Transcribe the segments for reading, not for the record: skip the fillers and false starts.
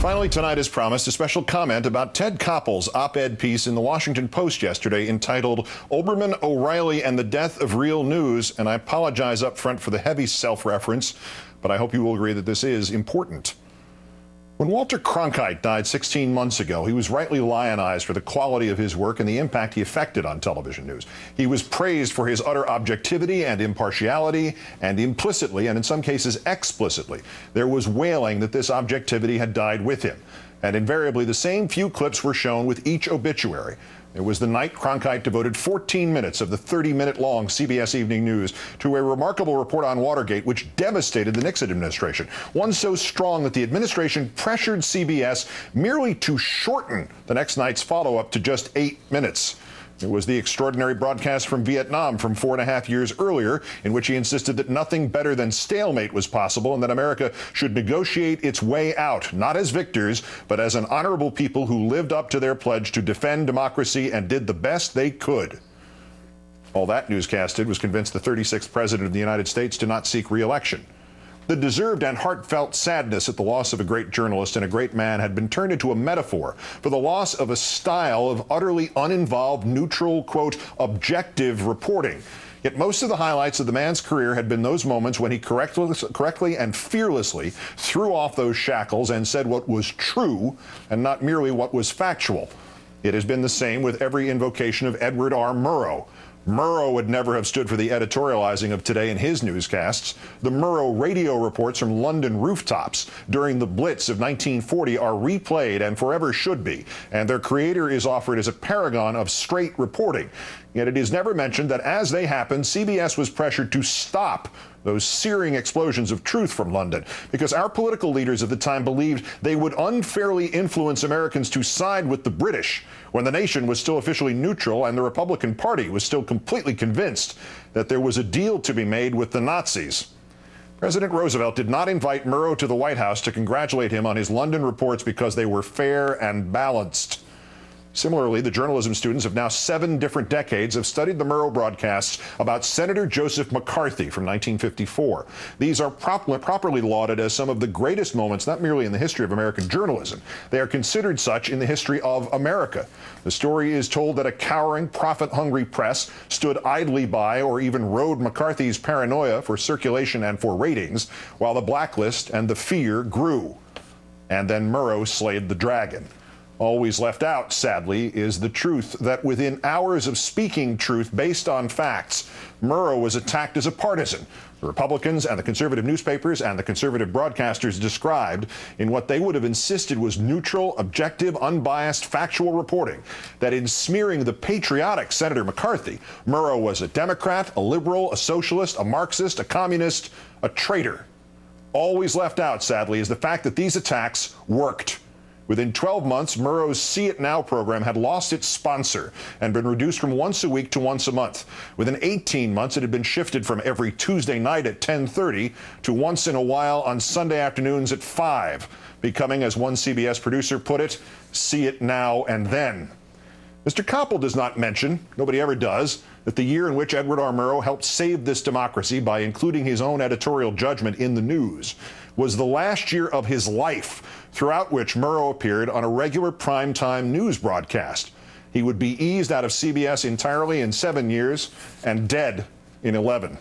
Finally tonight, as promised, a special comment about Ted Koppel's op-ed piece in the Washington Post yesterday entitled Oberman, O'Reilly, and the Death of Real News. And I apologize up front for the heavy self-reference, but I hope you will agree that this is important. When Walter Cronkite died 16 months ago, he was rightly lionized for the quality of his work and the impact he effected on television news. He was praised for his utter objectivity and impartiality, and implicitly, and in some cases explicitly, there was wailing that this objectivity had died with him. And invariably, the same few clips were shown with each obituary. It was the night Cronkite devoted 14 minutes of the 30-minute-long CBS Evening News to a remarkable report on Watergate, which devastated the Nixon administration. One so strong that the administration pressured CBS merely to shorten the next night's follow-up to just 8 minutes. It was the extraordinary broadcast from Vietnam from 4.5 years earlier, in which he insisted that nothing better than stalemate was possible and that America should negotiate its way out, not as victors, but as an honorable people who lived up to their pledge to defend democracy and did the best they could. All that newscast did was convince the 36th president of the United States to not seek re-election. The deserved and heartfelt sadness at the loss of a great journalist and a great man had been turned into a metaphor for the loss of a style of utterly uninvolved, neutral, quote, objective reporting. Yet most of the highlights of the man's career had been those moments when he correctly and fearlessly threw off those shackles and said what was true and not merely what was factual. It has been the same with every invocation of Edward R. Murrow. Murrow would never have stood for the editorializing of today in his newscasts. The Murrow radio reports from London rooftops during the Blitz of 1940 are replayed and forever should be, and their creator is offered as a paragon of straight reporting. Yet it is never mentioned that as they happened, CBS was pressured to stop those searing explosions of truth from London, because our political leaders of the time believed they would unfairly influence Americans to side with the British when the nation was still officially neutral and the Republican Party was still completely convinced that there was a deal to be made with the Nazis. President Roosevelt did not invite Murrow to the White House to congratulate him on his London reports because they were fair and balanced. Similarly, the journalism students of now 7 different decades have studied the Murrow broadcasts about Senator Joseph McCarthy from 1954. These are properly lauded as some of the greatest moments, not merely in the history of American journalism. They are considered such in the history of America. The story is told that a cowering, profit-hungry press stood idly by or even rode McCarthy's paranoia for circulation and for ratings, while the blacklist and the fear grew. And then Murrow slayed the dragon. Always left out, sadly, is the truth that within hours of speaking truth based on facts, Murrow was attacked as a partisan. The Republicans and the conservative newspapers and the conservative broadcasters described in what they would have insisted was neutral, objective, unbiased, factual reporting, that in smearing the patriotic Senator McCarthy, Murrow was a Democrat, a liberal, a socialist, a Marxist, a communist, a traitor. Always left out, sadly, is the fact that these attacks worked. Within 12 months, Murrow's See It Now program had lost its sponsor and been reduced from once a week to once a month. Within 18 months, it had been shifted from every Tuesday night at 10:30 to once in a while on Sunday afternoons at 5, becoming, as one CBS producer put it, See It Now and Then. Mr. Koppel does not mention, nobody ever does, that the year in which Edward R. Murrow helped save this democracy by including his own editorial judgment in the news was the last year of his life, throughout which Murrow appeared on a regular primetime news broadcast. He would be eased out of CBS entirely in 7 years and dead in 11.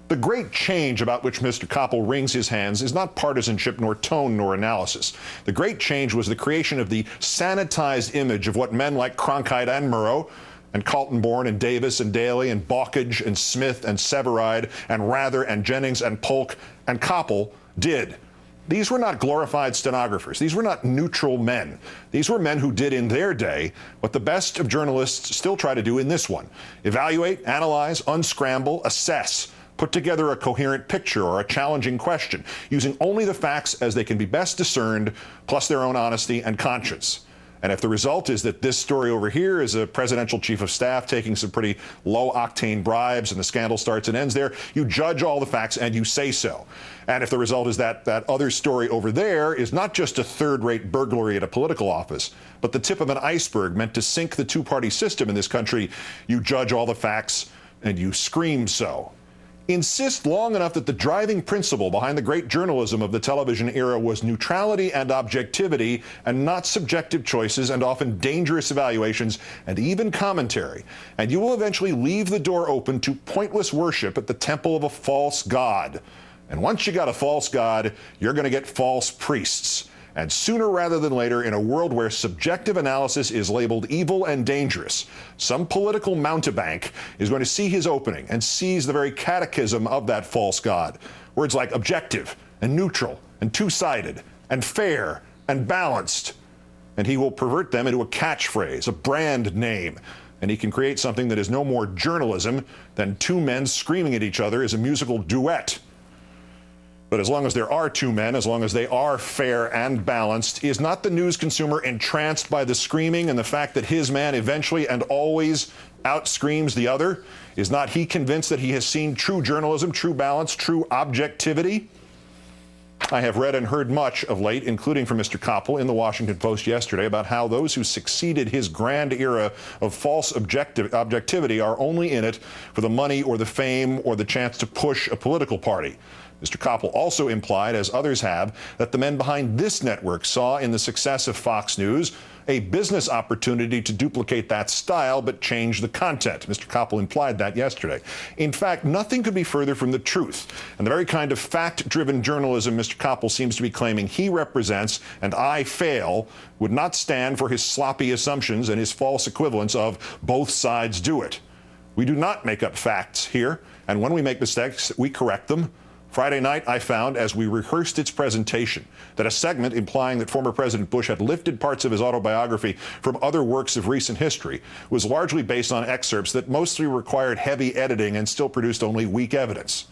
The great change about which Mr. Koppel wrings his hands is not partisanship, nor tone, nor analysis. The great change was the creation of the sanitized image of what men like Cronkite and Murrow and Kaltenborn and Davis and Daley and Balkage and Smith and Severide and Rather and Jennings and Polk and Koppel did. These were not glorified stenographers. These were not neutral men. These were men who did in their day what the best of journalists still try to do in this one: evaluate, analyze, unscramble, assess, put together a coherent picture or a challenging question, using only the facts as they can be best discerned, plus their own honesty and conscience. And if the result is that this story over here is a presidential chief of staff taking some pretty low-octane bribes and the scandal starts and ends there, you judge all the facts and you say so. And if the result is that that other story over there is not just a third-rate burglary at a political office, but the tip of an iceberg meant to sink the two-party system in this country, you judge all the facts and you scream so. Insist long enough that the driving principle behind the great journalism of the television era was neutrality and objectivity and not subjective choices and often dangerous evaluations and even commentary. And you will eventually leave the door open to pointless worship at the temple of a false god. And once you got a false god, you're going to get false priests. And sooner rather than later, in a world where subjective analysis is labeled evil and dangerous, some political mountebank is going to see his opening and seize the very catechism of that false god. Words like objective and neutral and two-sided and fair and balanced. And he will pervert them into a catchphrase, a brand name. And he can create something that is no more journalism than two men screaming at each other as a musical duet. But as long as there are two men, as long as they are fair and balanced, is not the news consumer entranced by the screaming and the fact that his man eventually and always outscreams the other? Is not he convinced that he has seen true journalism, true balance, true objectivity? I have read and heard much of late, including from Mr. Koppel in the Washington Post yesterday, about how those who succeeded his grand era of false objectivity are only in it for the money or the fame or the chance to push a political party. Mr. Koppel also implied, as others have, that the men behind this network saw in the success of Fox News a business opportunity to duplicate that style but change the content. Mr. Koppel implied that yesterday. In fact, nothing could be further from the truth. And the very kind of fact-driven journalism Mr. Koppel seems to be claiming he represents and I fail would not stand for his sloppy assumptions and his false equivalence of both sides do it. We do not make up facts here, and when we make mistakes, we correct them. Friday night, I found, as we rehearsed its presentation, that a segment implying that former President Bush had lifted parts of his autobiography from other works of recent history was largely based on excerpts that mostly required heavy editing and still produced only weak evidence.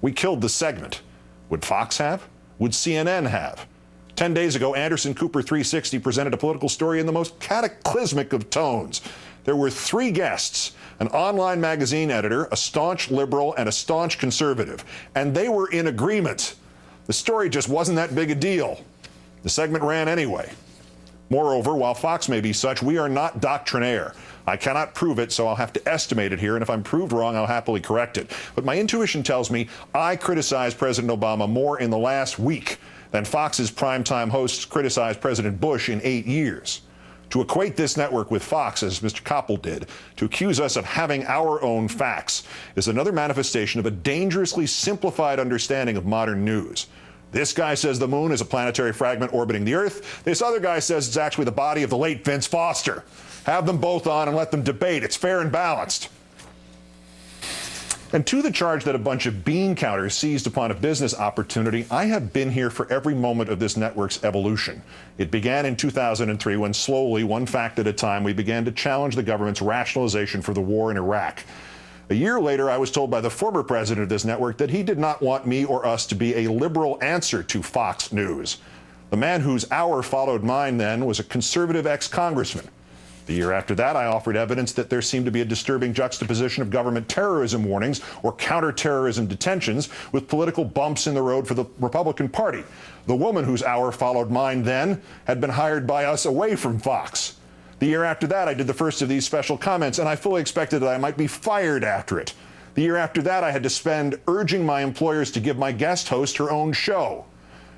We killed the segment. Would Fox have? Would CNN have? 10 days ago, Anderson Cooper 360 presented a political story in the most cataclysmic of tones. There were three guests, an online magazine editor, a staunch liberal, and a staunch conservative, and they were in agreement. The story just wasn't that big a deal. The segment ran anyway. Moreover, while Fox may be such, we are not doctrinaire. I cannot prove it, so I'll have to estimate it here, and if I'm proved wrong, I'll happily correct it. But my intuition tells me I criticized President Obama more in the last week than Fox's primetime hosts criticized President Bush in 8 years. To equate this network with Fox, as Mr. Koppel did, to accuse us of having our own facts, is another manifestation of a dangerously simplified understanding of modern news. This guy says the moon is a planetary fragment orbiting the Earth. This other guy says it's actually the body of the late Vince Foster. Have them both on and let them debate. It's fair and balanced. And to the charge that a bunch of bean counters seized upon a business opportunity, I have been here for every moment of this network's evolution. It began in 2003 when slowly, one fact at a time, we began to challenge the government's rationalization for the war in Iraq. A year later, I was told by the former president of this network that he did not want me or us to be a liberal answer to Fox News. The man whose hour followed mine then was a conservative ex-congressman. The year after that, I offered evidence that there seemed to be a disturbing juxtaposition of government terrorism warnings or counterterrorism detentions with political bumps in the road for the Republican Party. The woman whose hour followed mine then had been hired by us away from Fox. The year after that, I did the first of these special comments, and I fully expected that I might be fired after it. The year after that, I had to spend urging my employers to give my guest host her own show.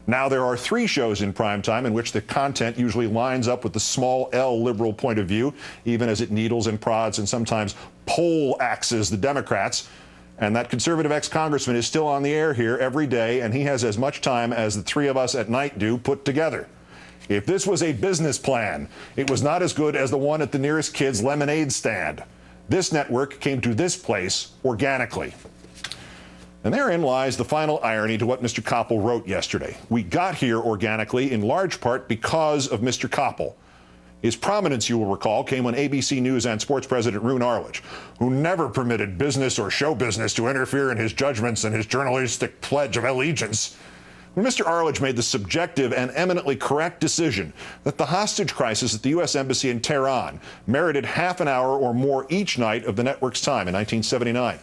Now there are 3 shows in primetime in which the content usually lines up with the small L liberal point of view, even as it needles and prods and sometimes pole axes the Democrats. And that conservative ex-congressman is still on the air here every day, and he has as much time as the 3 of us at night do put together. If this was a business plan, it was not as good as the one at the nearest kid's lemonade stand. This network came to this place organically. And therein lies the final irony to what Mr. Koppel wrote yesterday. We got here organically in large part because of Mr. Koppel. His prominence, you will recall, came when ABC News and sports president Roone Arledge, who never permitted business or show business to interfere in his judgments and his journalistic pledge of allegiance. When Mr. Arledge made the subjective and eminently correct decision that the hostage crisis at the U.S. Embassy in Tehran merited half an hour or more each night of the network's time in 1979.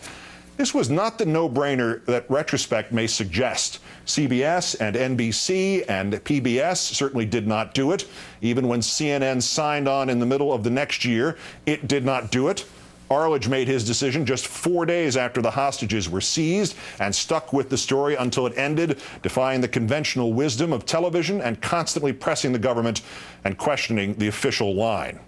This was not the no-brainer that retrospect may suggest. CBS and NBC and PBS certainly did not do it. Even when CNN signed on in the middle of the next year, it did not do it. Arledge made his decision just 4 days after the hostages were seized and stuck with the story until it ended, defying the conventional wisdom of television and constantly pressing the government and questioning the official line.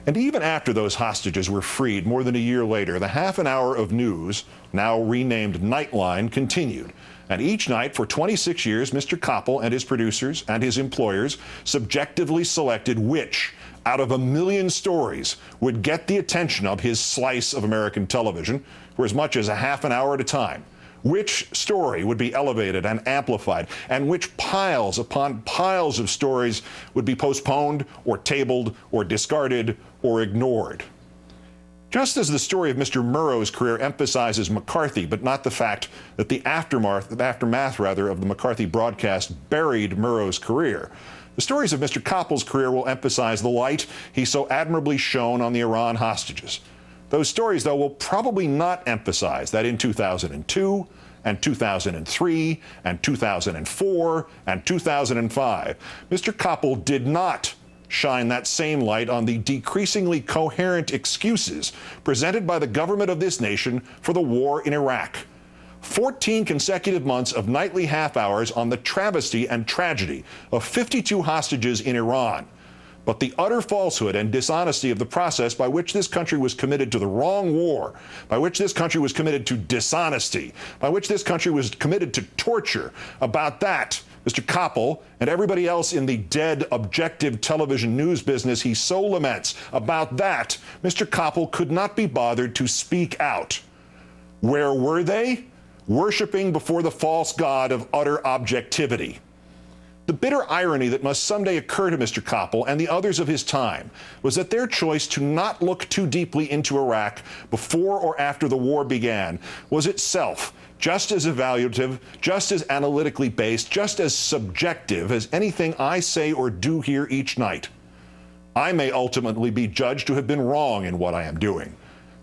And even after those hostages were freed more than a year later, the half an hour of news, now renamed Nightline, continued. And each night for 26 years, Mr. Koppel and his producers and his employers subjectively selected which, out of a million stories, would get the attention of his slice of American television for as much as a half an hour at a time. Which story would be elevated and amplified, and which piles upon piles of stories would be postponed or tabled or discarded or ignored. Just as the story of Mr. Murrow's career emphasizes McCarthy, but not the fact that the aftermath of the McCarthy broadcast buried Murrow's career, the stories of Mr. Koppel's career will emphasize the light he so admirably shone on the Iran hostages. Those stories, though, will probably not emphasize that in 2002 and 2003 and 2004 and 2005, Mr. Koppel did not shine that same light on the decreasingly coherent excuses presented by the government of this nation for the war in Iraq. 14 consecutive months of nightly half hours on the travesty and tragedy of 52 hostages in Iran. But the utter falsehood and dishonesty of the process by which this country was committed to the wrong war, by which this country was committed to dishonesty, by which this country was committed to torture, about that, Mr. Koppel and everybody else in the dead objective television news business he so laments, about that, Mr. Koppel could not be bothered to speak out. Where were they? Worshipping before the false god of utter objectivity. The bitter irony that must someday occur to Mr. Koppel and the others of his time was that their choice to not look too deeply into Iraq before or after the war began was itself just as evaluative, just as analytically based, just as subjective as anything I say or do here each night. I may ultimately be judged to have been wrong in what I am doing.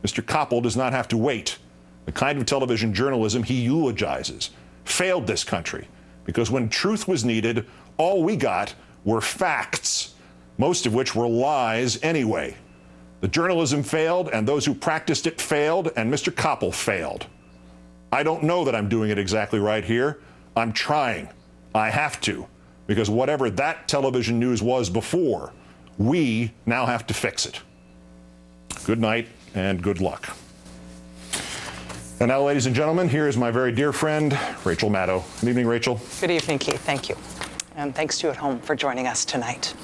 Mr. Koppel does not have to wait. The kind of television journalism he eulogizes failed this country, because when truth was needed, all we got were facts, most of which were lies anyway. The journalism failed, and those who practiced it failed, and Mr. Koppel failed. I don't know that I'm doing it exactly right here. I'm trying. I have to, because whatever that television news was before, we now have to fix it. Good night and good luck. And now, ladies and gentlemen, here is my very dear friend, Rachel Maddow. Good evening, Rachel. Good evening, Keith. Thank you. And thanks to you at home for joining us tonight.